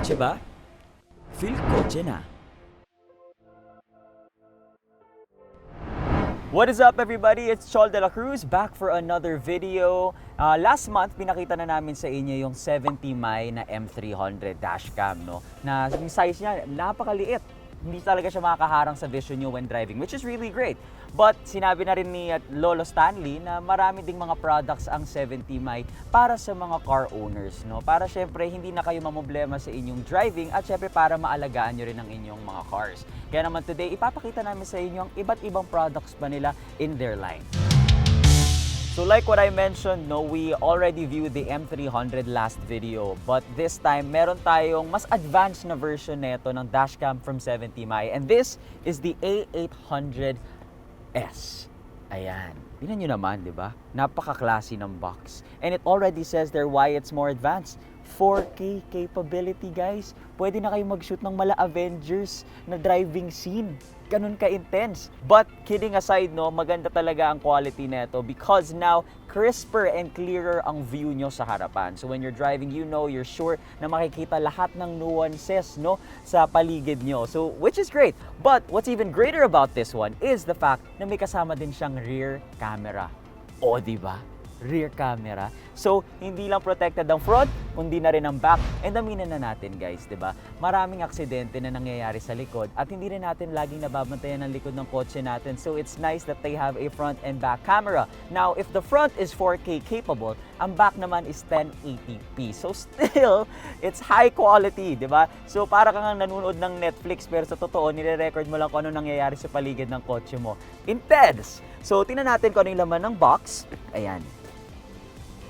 kotse ba? Feel kotse na. What is up everybody? It's Chol de la Cruz back for another video. Last month, pinakita na namin sa inyo yung 70 Mi na M300 dashcam, no? Na yung size niya, napakaliit. Hindi talaga siya makakaharang sa vision nyo when driving, which is really great. But sinabi na rin ni Lolo Stanley na marami ding mga products ang 70 Mi para sa mga car owners, no? Para syempre hindi na kayo mamblema sa inyong driving at syempre para maalagaan nyo rin ang inyong mga cars. Kaya naman today, ipapakita namin sa inyo ang iba't ibang products pa nila in their line. So like what I mentioned, no, we already viewed the M300 last video, but this time meron tayong mas advanced na version nito ng dashcam from 70 Mi, and this is the A800S. Ayan. Tingnan nyo naman, di ba? Napaka-classy ng box. And it already says there why it's more advanced. 4K capability, guys. Pwede na kayo mag-shoot ng mala Avengers na driving scene. Ganun ka-intense. But kidding aside, no, maganda talaga ang quality nito because now crisper and clearer ang view nyo sa harapan. So when you're driving, you know, you're sure na makikita lahat ng nuances, no, sa paligid nyo. So which is great. But what's even greater about this one is the fact na may kasama din siyang rear camera. O, di ba? Rear camera. So, hindi lang protected ang front, kundi na rin ang back. And aminin na natin guys, di ba? Maraming aksidente na nangyayari sa likod at hindi rin natin laging nababantayan ang likod ng kotse natin. So, it's nice that they have a front and back camera. Now, if the front is 4K capable, ang back naman is 1080p. So, still, it's high quality, di ba? So, para kang nanonood ng Netflix pero sa totoo, nire-record mo lang kung ano nangyayari sa paligid ng kotse mo. Intense! So, tingnan natin kung ano yung laman ng box. Ayan.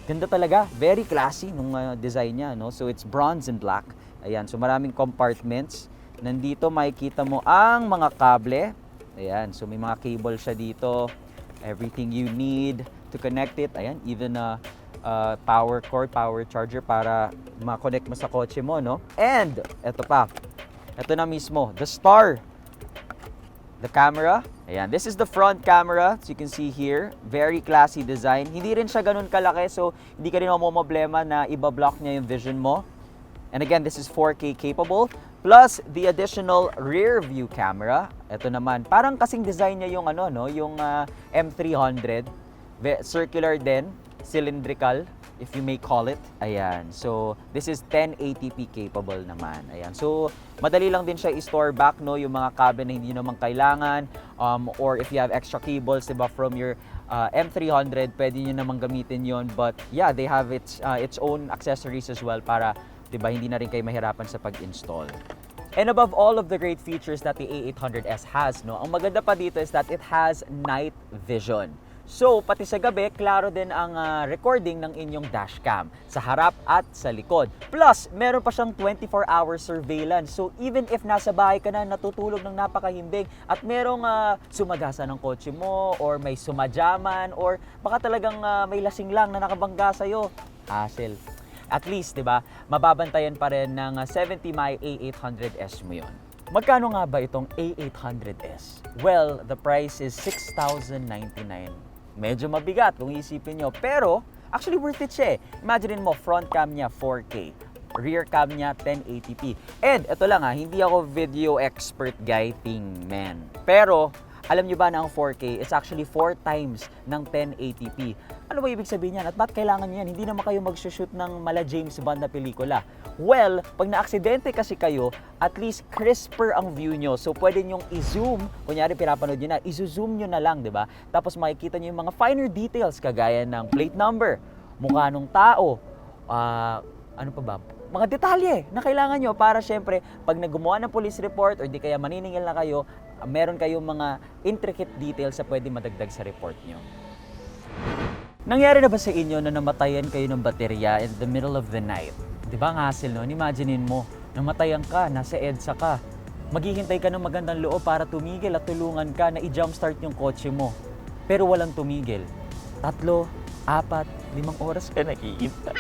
Ganda talaga, very classy nung design niya, no? So it's bronze and black. Ayan, so maraming compartments. Nandito makikita mo ang mga kable. Ayan, so may mga cable siya dito. Everything you need to connect it. Ayan, even a power cord, power charger para ma-connect mo sa kotse mo, no? And eto pa. Eto na mismo, the star. The camera. Ayan, this is the front camera. So you can see here, very classy design. Hindi rin siya ganun kalaki, so hindi ka rin mamomblema na iba-block niya yung vision mo. And again, this is 4K capable. Plus, the additional rear view camera. Ito naman, parang kasing design niya yung ano, no, yung M300. Circular din, cylindrical, if you may call it. Ayan, so this is 1080p capable naman. Ayan, so madali lang din siya i-store back, no, yung mga cable na hindi naman kailangan, or if you have extra cables, diba, from your M300, pwede nyo naman gamitin yon. But yeah, they have its own accessories as well para, diba, hindi na rin kayo mahirapan sa pag-install. And above all of the great features that the A800S has, no, ang maganda pa dito is that it has night vision. So, pati sa gabi, klaro din ang recording ng inyong dashcam sa harap at sa likod. Plus, meron pa siyang 24-hour surveillance. So, even if nasa bahay ka na, natutulog ng napakahimbing at merong sumagasa ng kotse mo or may sumadyaman or baka talagang may lasing lang na nakabangga sa'yo, hassle. At least, di ba, mababantayan pa rin ng 70 Mi A800S mo yun. Magkano nga ba itong A800S? Well, the price is $6,099. Medyo mabigat kung isipin nyo, pero actually worth it siya eh. Imagine mo, front cam niya 4K, rear cam niya 1080p. And ito lang hindi ako video expert guy thing, man. Pero alam nyo ba na ang 4K is actually 4 times ng 1080p? Ano ba ibig sabihin yan? At ba't kailangan yan? Hindi naman kayo mag-shoot ng mala James Bond na pelikula. Well, pag na-aksidente kasi kayo, at least crisper ang view nyo. So, pwede nyong i-zoom. Kunyari, pinapanood nyo na, i-zoom nyo na lang, di ba? Tapos makikita nyo yung mga finer details, kagaya ng plate number, mukha ng tao, ano pa ba? Mga detalye na kailangan nyo para syempre, pag nagumawa ng police report or di kaya maniningil na kayo, meron kayong mga intricate details na pwede madagdag sa report nyo. Nangyari na ba sa inyo na namatayan kayo ng baterya in the middle of the night? Di ba ang hassle nun? Imaginein mo, namatayan ka, nasa EDSA ka. Maghihintay ka ng magandang loob para tumigil at tulungan ka na i-jumpstart yung kotse mo. Pero walang tumigil. 3, 4, 5 oras ka naghihintay.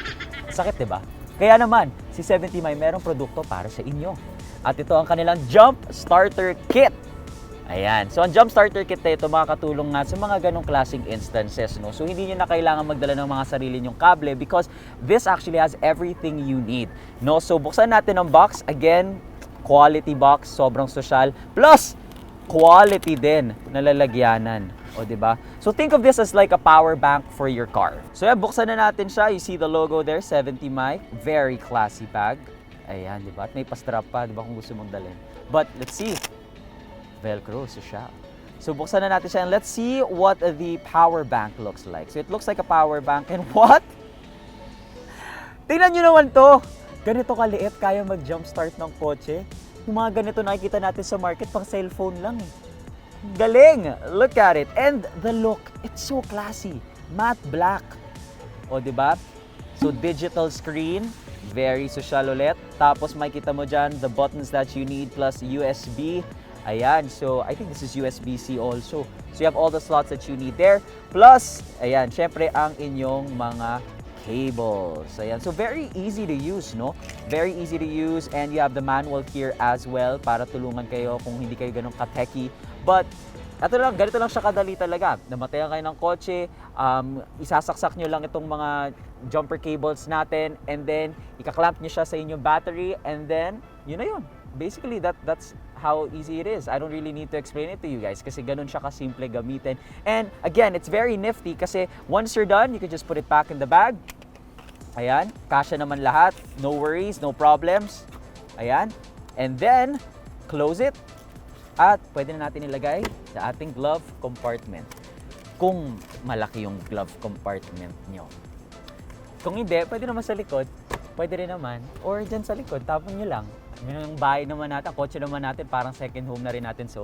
Sakit, di ba? Kaya naman, si 70 Mi merong produkto para sa inyo. At ito ang kanilang Jump Starter Kit. Ayan. So, ang jump starter kit na ito makakatulong nga sa mga ganong klaseng instances, no? So, hindi nyo na kailangan magdala ng mga sarili nyong kable because this actually has everything you need, no? So, buksan natin ang box. Again, quality box, sobrang sosyal. Plus, quality din na lalagyanan. O, diba? So, think of this as like a power bank for your car. So, yan, buksan na natin siya. You see the logo there, 70 mic. Very classy bag. Ayan, diba? At may pa-strap pa, diba, kung gusto mong dalhin. But, let's see. Velcro sa siya. So, buksan na natin siya and let's see what the power bank looks like. So, it looks like a power bank and what? Tingnan nyo naman to. Ganito kaliit, kaya mag-jumpstart ng kotse. Yung mga ganito nakikita natin sa market, pang cellphone lang. Galing! Look at it. And the look, it's so classy. Matte black. O, diba? So, digital screen. Very social ulit. Tapos, makikita mo dyan the buttons that you need plus USB. Ayan, so I think this is USB-C also. So you have all the slots that you need there. Plus, ayan, syempre ang inyong mga cables. Ayan, so very easy to use, no? Very easy to use and you have the manual here as well para tulungan kayo kung hindi kayo ganun ka-techy. But, ganito lang siya kadali talaga. Namatayan kayo ng kotse, isasaksak nyo lang itong mga jumper cables natin and then ikaklamp nyo siya sa inyong battery and then, yun na yun. Basically, that's how easy it is. I don't really need to explain it to you guys kasi ganun siya kasimple gamitin. And again, it's very nifty kasi once you're done, you can just put it back in the bag. Ayan, kasya naman lahat. No worries, no problems. Ayan. And then, close it. At pwede na natin ilagay sa ating glove compartment. Kung malaki yung glove compartment nyo. Kung hindi, pwede naman sa likod. Pwede rin naman. Or dyan sa likod, tapon nyo lang. Yung bahay naman natin, kotse naman natin, parang second home na rin natin. So,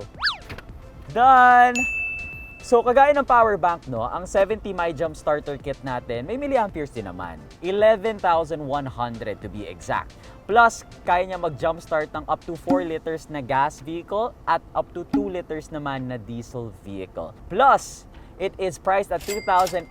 done! So, kagaya ng power bank, no, ang 70 my jump starter kit natin, may milliamperes din naman. 11,100 to be exact. Plus, kaya niya mag-jump start ng up to 4 liters na gas vehicle at up to 2 liters naman na diesel vehicle. Plus, it is priced at 2,899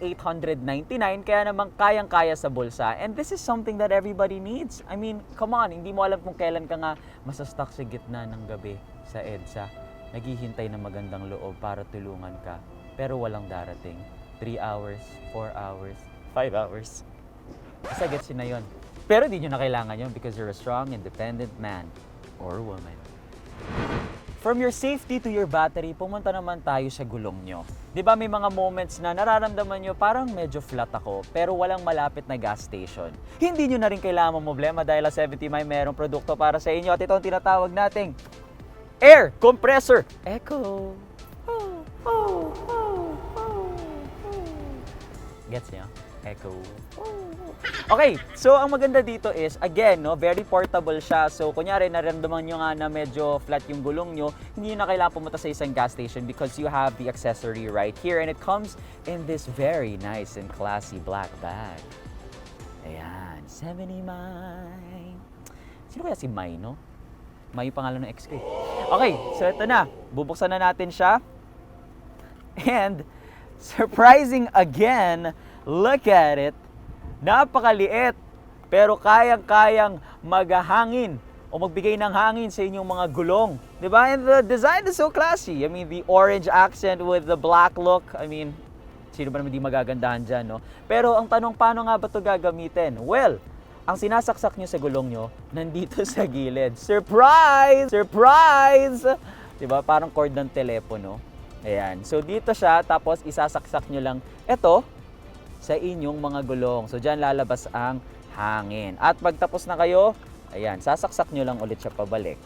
kaya naman kayang-kaya sa bulsa. And this is something that everybody needs. I mean, come on, hindi mo alam kung kailan ka nga masastuck sa gitna ng gabi sa EDSA. Naghihintay ng magandang loob para tulungan ka. Pero walang darating. 3 hours, 4 hours, 5 hours. Basta gets yun na yun. Pero di nyo na kailangan yun because you're a strong, independent man or woman. From your safety to your battery, pumunta naman tayo sa gulong nyo. Di ba may mga moments na nararamdaman nyo parang medyo flat ako pero walang malapit na gas station. Hindi nyo na rin kailangan problema dahil ang 70 may merong produkto para sa inyo at ito ang tinatawag nating air compressor. Echo. Gets nyo? Echo. Okay, so ang maganda dito is, again, no, very portable siya. So, kunyari, naramdaman nyo nga na medyo flat yung gulong nyo, hindi nyo na kailangan pumunta sa isang gas station because you have the accessory right here. And it comes in this very nice and classy black bag. Ayan, 70 Mai. Sino kaya si Mai, no? Mai yung pangalan ng ex ko. Okay, so ito na. Bubuksan na natin siya. And, surprising again, look at it. Napakaliit, pero kayang-kayang maghahangin o magbigay ng hangin sa inyong mga gulong. Diba? And the design is so classy. I mean, the orange accent with the black look. I mean, sino ba naman di magagandahan dyan, no? Pero ang tanong, paano nga ba ito gagamitin? Well, ang sinasaksak nyo sa gulong nyo, nandito sa gilid. Surprise! Surprise! Diba? Parang cord ng telepono. Ayan. So, dito siya, tapos isasaksak nyo lang ito sa inyong mga gulong. So, dyan lalabas ang hangin. At pagtapos na kayo, ayan, sasaksak nyo lang ulit siya pabalik.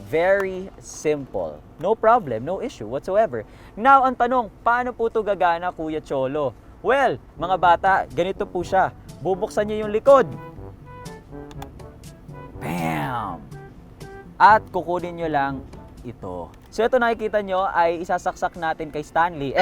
Very simple. No problem, no issue whatsoever. Now, ang tanong, paano po ito gagana, Kuya Cholo? Well, mga bata, ganito po siya. Bubuksan nyo yung likod. Bam! At kukunin nyo lang ito. So, ito nakikita nyo ay isasaksak natin kay Stanley.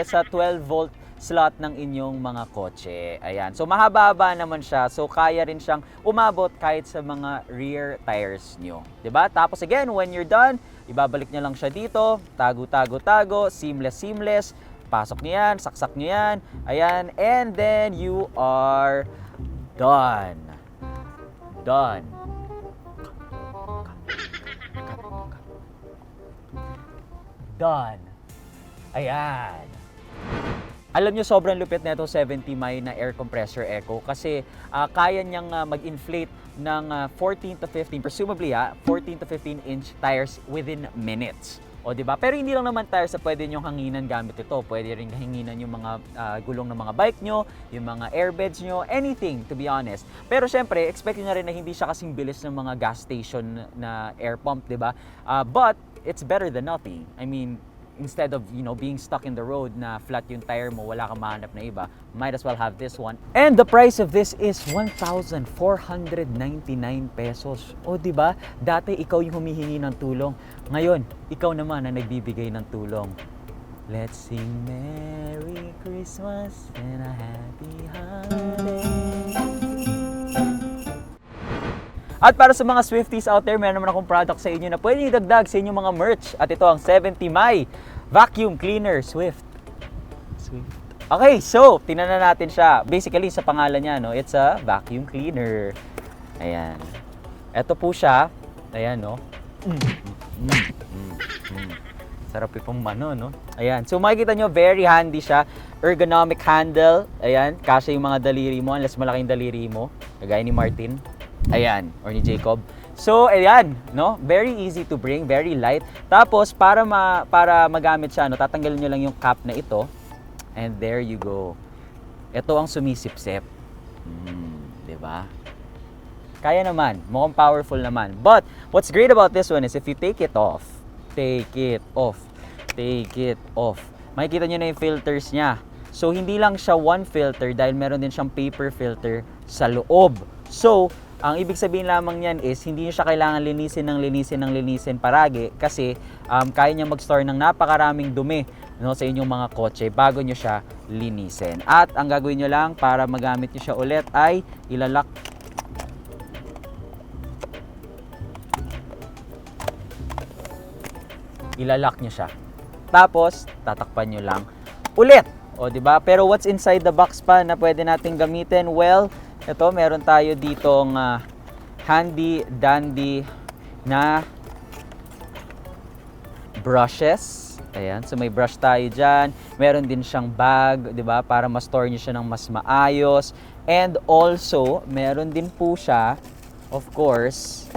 Sa 12-volt slot ng inyong mga kotse. Ayan. So, mahaba-haba naman siya. So, kaya rin siyang umabot kahit sa mga rear tires nyo. 'Di ba? Tapos again, when you're done, ibabalik nyo lang siya dito. Tago, tago, tago. Seamless, seamless. Pasok nyo yan. Saksak nyo yan. Ayan. And then, you are done. Done. Done. Ayan. Alam nyo, sobrang lupit na ito 70 my na air compressor echo kasi kaya niyang mag-inflate ng 14 to 15, presumably 14 to 15 inch tires within minutes. O, di ba? Pero hindi lang naman tires na pwede nyong hanginan gamit ito. Pwede rin hanginan yung mga gulong ng mga bike nyo, yung mga airbeds nyo, anything, to be honest. Pero syempre, expect nyo na rin na hindi siya kasing bilis ng mga gas station na air pump, di ba? But it's better than nothing. I mean, instead of, being stuck in the road na flat yung tire mo, wala kang mahanap na iba, might as well have this one. And the price of this is 1,499 pesos. O, di ba? Dati ikaw yung humihingi ng tulong. Ngayon, ikaw naman ang nagbibigay ng tulong. Let's sing Merry Christmas and a Happy Holiday. At para sa mga Swifties out there, meron naman akong product sa inyo na pwede idagdag sa inyong mga merch. At ito ang 70 my Vacuum Cleaner Swift. Okay, so, tingnan na natin siya. Basically, sa pangalan niya, it's a vacuum cleaner. Ayan. Ito po siya. Ayan, no? Sarap itong no? Ayan. So, makikita nyo, very handy siya. Ergonomic handle. Ayan. Kasya yung mga daliri mo, unless malaking daliri mo. Kagaya ni Martin. Ayan, or ni Jacob. So, ayan, no? Very easy to bring, very light. Tapos, para magamit siya, tatanggalin nyo lang yung cap na ito. And there you go. Ito ang sumisipsip. Diba? Kaya naman, mukhang powerful naman. But, what's great about this one is if you take it off, makikita nyo na yung filters niya. So, hindi lang siya one filter dahil meron din siyang paper filter sa loob. So, ang ibig sabihin lamang niyan is hindi niyo siya kailangan linisin paragi kasi kaya niya mag-store ng napakaraming dumi sa inyong mga kotse bago niyo siya linisin. At ang gagawin niyo lang para magamit niyo siya ulit ay ilalak niyo siya. Tapos tatakpan niyo lang ulit. O, di ba? Pero what's inside the box pa na pwede nating gamitin? Well, ito, meron tayo ditong handy dandy na brushes. Ayan, so may brush tayo dyan. Meron din siyang bag, di ba? Para ma-store nyo siya ng mas maayos. And also, meron din po siya, of course,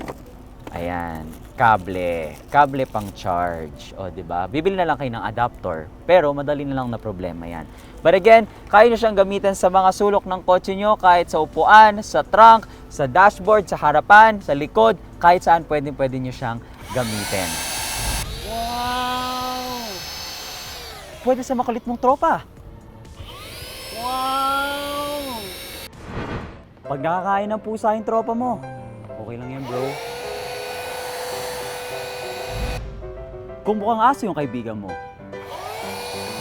ayan, kable pang charge. O, di ba? Bibili na lang kayo ng adapter. Pero madali na lang na problema yan. But again, kaya nyo siyang gamitin sa mga sulok ng kotse nyo, kahit sa upuan, sa trunk, sa dashboard, sa harapan, sa likod, kahit saan pwede nyo siyang gamitin. Wow! Pwede sa makulit mong tropa. Wow! Pag nakakain ng pusa yung tropa mo, okay lang yan, bro. Kung mukhang aso yung kaibigan mo,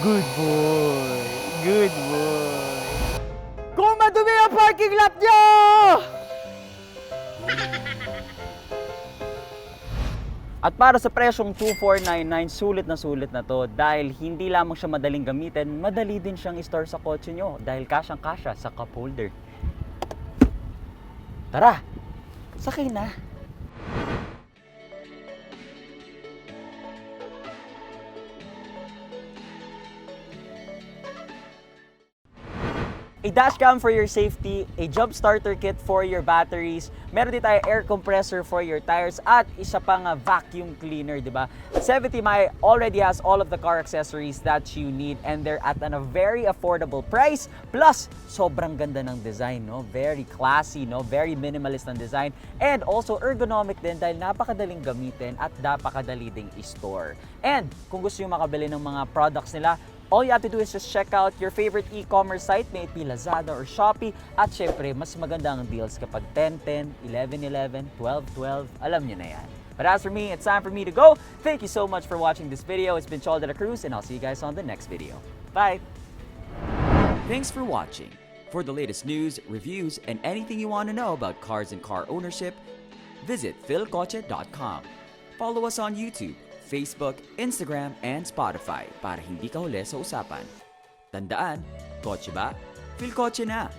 good boy! Good boy! Kung madumi ang parking lot nyo! At para sa presyong 2,499, sulit na to dahil hindi lamang siya madaling gamitin, madali din siyang i-store sa kotse nyo dahil kasyang-kasya sa cup holder. Tara! Sakay na! A dash cam for your safety, a jump starter kit for your batteries, meron din tayo air compressor for your tires, at isa pang vacuum cleaner, di ba? 70 my already has all of the car accessories that you need and they're at a very affordable price. Plus, sobrang ganda ng design, no? Very classy, no? Very minimalist ng design. And also ergonomic din dahil napakadaling gamitin at napakadali ding i-store. And kung gusto nyo makabili ng mga products nila, all you have to do is just check out your favorite e-commerce site, may it be Lazada or Shopee. At syempre, mas maganda ang deals kapag 10-10, 11-11, 12-12, alam nyo na yan. But as for me, it's time for me to go. Thank you so much for watching this video. It's been Chol de la Cruz, and I'll see you guys on the next video. Bye! Thanks for watching. For the latest news, reviews, and anything you want to know about cars and car ownership, visit philcoche.com. Follow us on YouTube, Facebook, Instagram, and Spotify para hindi ka huli sa usapan. Tandaan, kotse ba? Philcoche na!